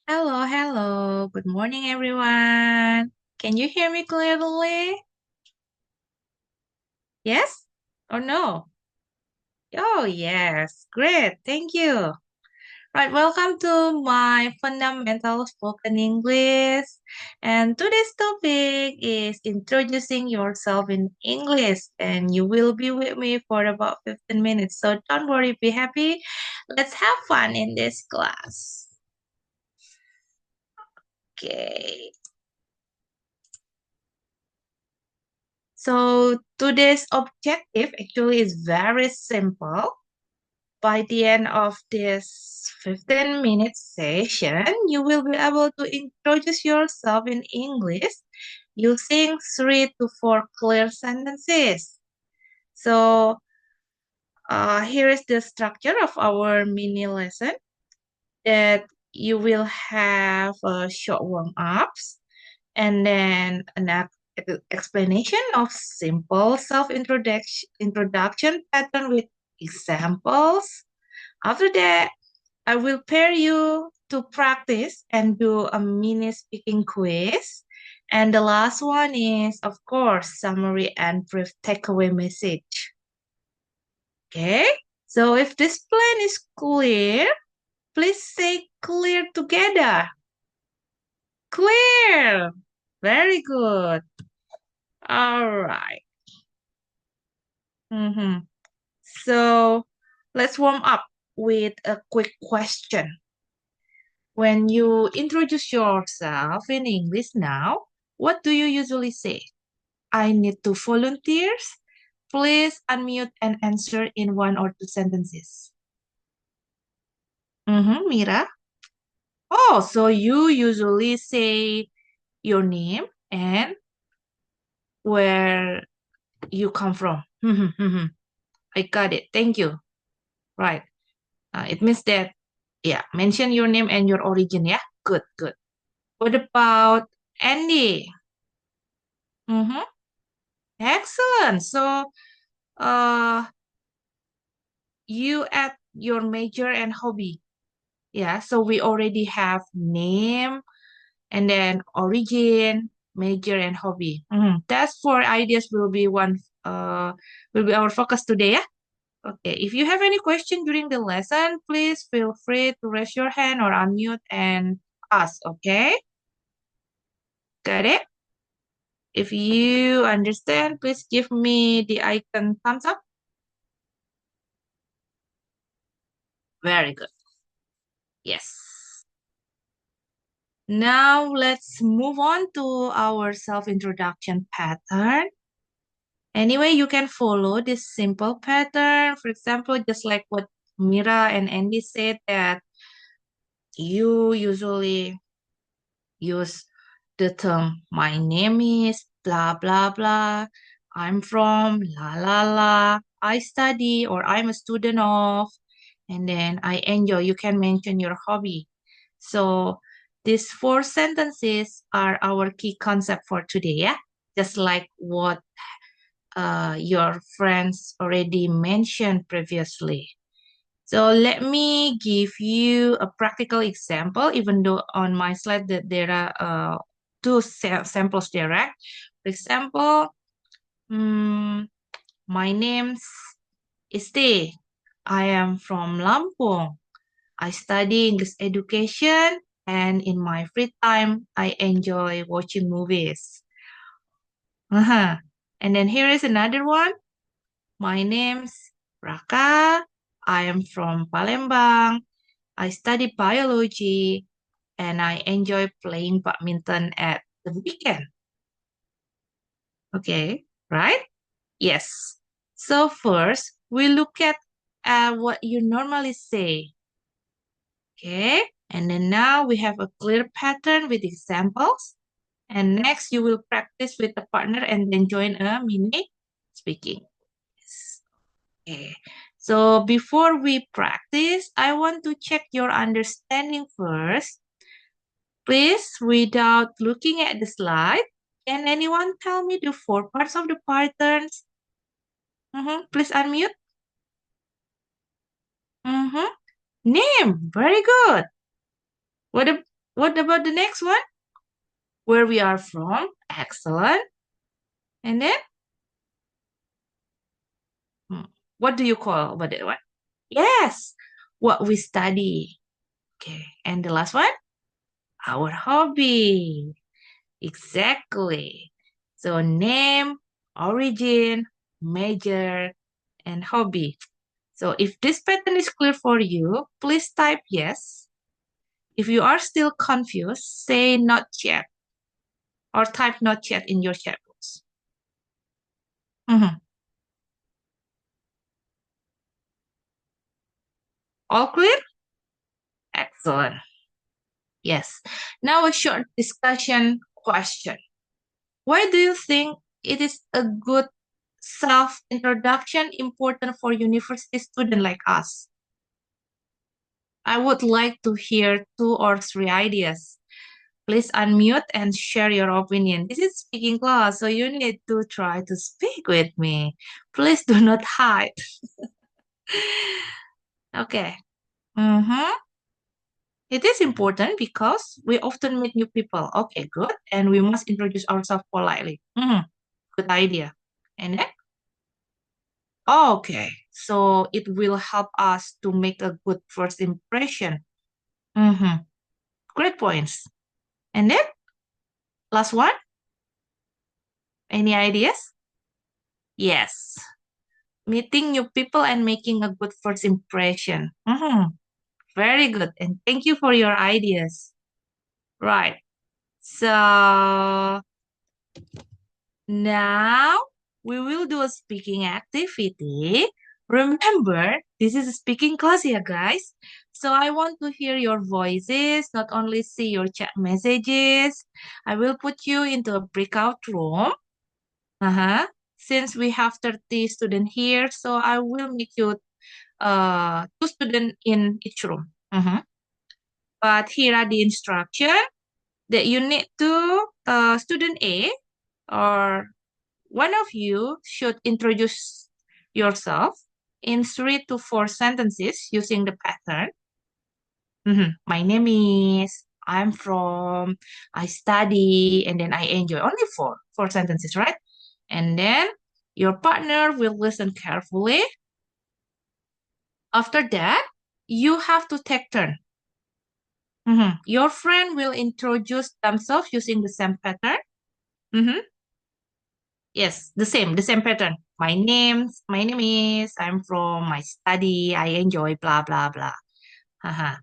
Hello, hello. Good morning, everyone. Can you hear me clearly? Yes or no? Oh, yes. Great. Thank you. Right, welcome to my fundamental spoken English. And today's topic is introducing yourself in English. And you will be with me for about 15 minutes. So don't worry, be happy. Let's have fun in this class. Okay. So today's objective actually is very simple. By the end of this 15-minute session, you will be able to introduce yourself in English using 3 to 4 clear sentences. So here is the structure of our mini lesson that you will have short warm-ups and then an explanation of simple self-introduction pattern with examples. After that, I will pair you to practice and do a mini speaking quiz. And the last one is, of course, summary and brief takeaway message. Okay, so if this plan is clear, please say clear together. Clear. Very good. All right. So let's warm up with a quick question. When you introduce yourself in English now, what do you usually say? I need to volunteers. Please unmute and answer in 1 or 2 sentences. Mira. Oh, so you usually say your name and where you come from. I got it. Thank you. Right. It means that, yeah, mention your name and your origin. Yeah. Good, good. What about Andy? Mm-hmm. Excellent. So, uh, you add your major and hobby. Yeah. So we already have name and then origin, major and hobby. That's 4 ideas will be our focus today. Yeah. Okay. If you have any question during the lesson, please feel free to raise your hand or unmute and ask. Okay. Got it? If you understand, please give me the icon thumbs up. Very good. Yes. Now let's move on to our self-introduction pattern. Anyway, you can follow this simple pattern. For example, just like what Mira and Andy said, that you usually use the term my name is blah blah blah, I'm from la la la, I study or I'm a student of, and then I enjoy. You can mention your hobby. So these 4 sentences are our key concept for today, yeah? Just like what your friends already mentioned previously. So let me give you a practical example, even though on my slide that there are two samples there, right? For example, my name's Isti. I am from Lampung. I study English education, and in my free time, I enjoy watching movies. Uh-huh. And then here is another one. My name's Raka. I am from Palembang. I study biology and I enjoy playing badminton at the weekend. Okay, right? Yes. So first, we look at what you normally say. Okay, and then now we have a clear pattern with examples. And next, you will practice with a partner and then join a mini speaking. Yes. Okay. So before we practice, I want to check your understanding first. Please, without looking at the slide, can anyone tell me the 4 parts of the patterns? Please unmute. Mm-hmm. Name. Very good. What, What about the next one? Where we are from? Excellent. And then, hmm, what do you call what? What? Yes, what we study. Okay. And the last one? Our hobby. Exactly. So name, origin, major, and hobby. So if this pattern is clear for you, please type yes. If you are still confused, say not yet or type not yet in your chat box. Mhm. All clear? Excellent. Yes. Now a short discussion question. Why do you think it is a good self-introduction important for university student like us? I would like to hear 2 or 3 ideas. Please unmute and share your opinion. This is speaking class, so you need to try to speak with me. Please do not hide. Okay. Mm-hmm. It is important because we often meet new people. Okay, good. And we must introduce ourselves politely. Good idea. And then, okay, so it will help us to make a good first impression. Mm-hmm. Great points. And then, last one, any ideas? Yes. Meeting new people and making a good first impression. Very good. And thank you for your ideas. Right. So now we will do a speaking activity. Remember, this is a speaking class, yeah, guys. So I want to hear your voices, not only see your chat messages. I will put you into a breakout room. Uh-huh. Since we have 30 students here, so I will make you 2 students in each room. But here are the instruction that you need to student A or one of you should introduce yourself in 3 to 4 sentences using the pattern. My name is, I'm from, I study, and then I enjoy. Only four sentences, right? And then your partner will listen carefully. After that, you have to take turn. Your friend will introduce themselves using the same pattern. Mm-hmm. Yes, the same pattern. My name is, I'm from, I study, I enjoy, blah, blah, blah. Haha.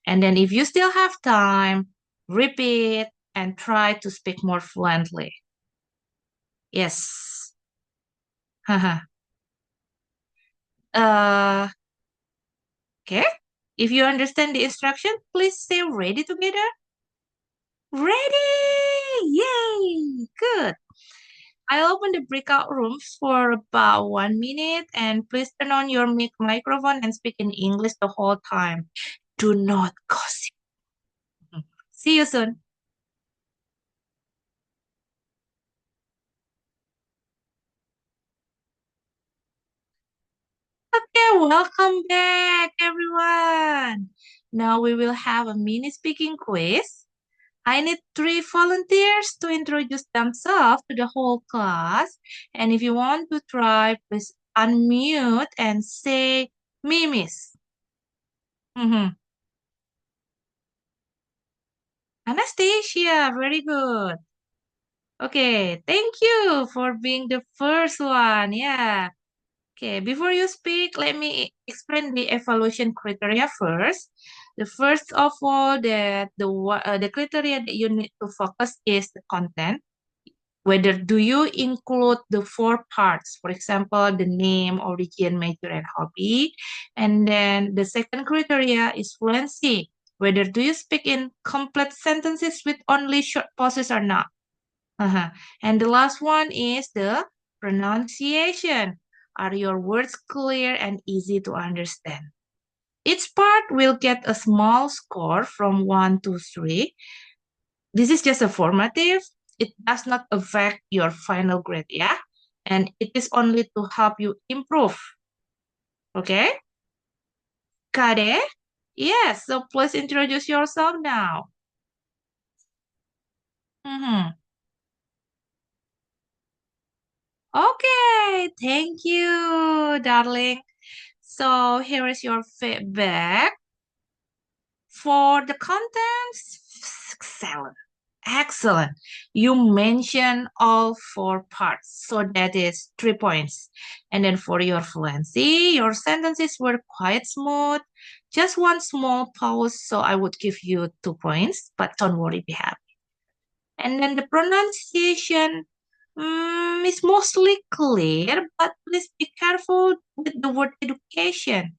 And then if you still have time, repeat and try to speak more fluently. Yes. Haha. Uh, okay. If you understand the instruction, please say ready together. Ready! Yay! Good. I'll open the breakout rooms for about 1 minute and please turn on your microphone and speak in English the whole time. Do not gossip. See you soon. Okay, welcome back, everyone. Now we will have a mini speaking quiz. I need 3 volunteers to introduce themselves to the whole class. And if you want to try, please unmute and say, me, miss. Anastasia, very good. Okay, thank you for being the first one. Yeah. Okay, before you speak, let me explain the evaluation criteria first. The first of all, the criteria that you need to focus is the content. Whether do you include the 4 parts, for example, the name, origin, major, and hobby. And then the second criteria is fluency. Whether do you speak in complete sentences with only short pauses or not. And the last one is the pronunciation. Are your words clear and easy to understand? Each part will get a small score from 1 to 3. This is just a formative. It does not affect your final grade, yeah? And it is only to help you improve. Okay? Got it? Yes, so please introduce yourself now. Mhm. Okay, thank you, darling. So here is your feedback. For the contents, excellent. Excellent. You mentioned all four parts, so that is 3 points. And then for your fluency, your sentences were quite smooth. Just one small pause, so I would give you 2 points, but don't worry, be happy. And then the pronunciation is mostly clear, but please be careful with the word education.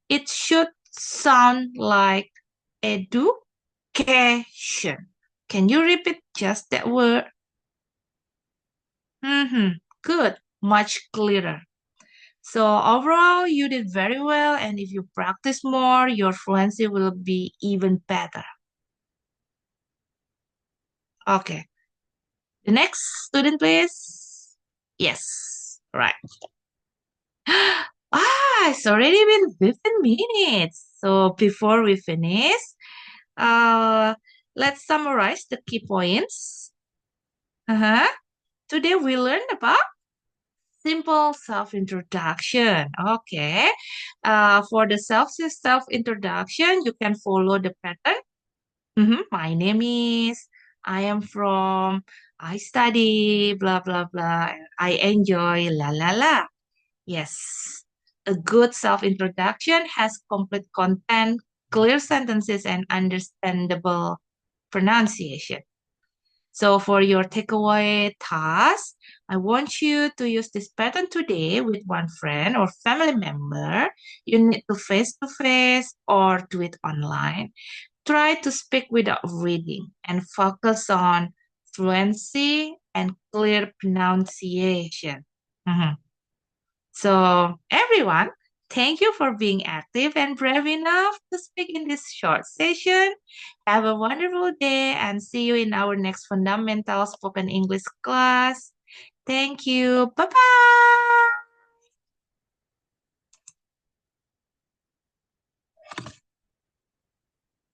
It should sound like education. Can you repeat just that word? Good, much clearer. So overall, you did very well, and if you practice more, your fluency will be even better. Okay, the next student, please. Yes, right. It's already been 15 minutes. So before we finish, uh, let's summarize the key points. Uh-huh. Today we learned about simple self-introduction. Okay. For the self-introduction, you can follow the pattern. My name is, I am from, I study, blah, blah, blah. I enjoy, la, la, la. Yes. A good self-introduction has complete content, clear sentences, and understandable pronunciation. So for your takeaway task, I want you to use this pattern today with one friend or family member. You need to face to face or do it online. Try to speak without reading and focus on fluency and clear pronunciation. Mhm. So, everyone, thank you for being active and brave enough to speak in this short session. Have a wonderful day and see you in our next fundamental spoken English class. Thank you. Bye bye.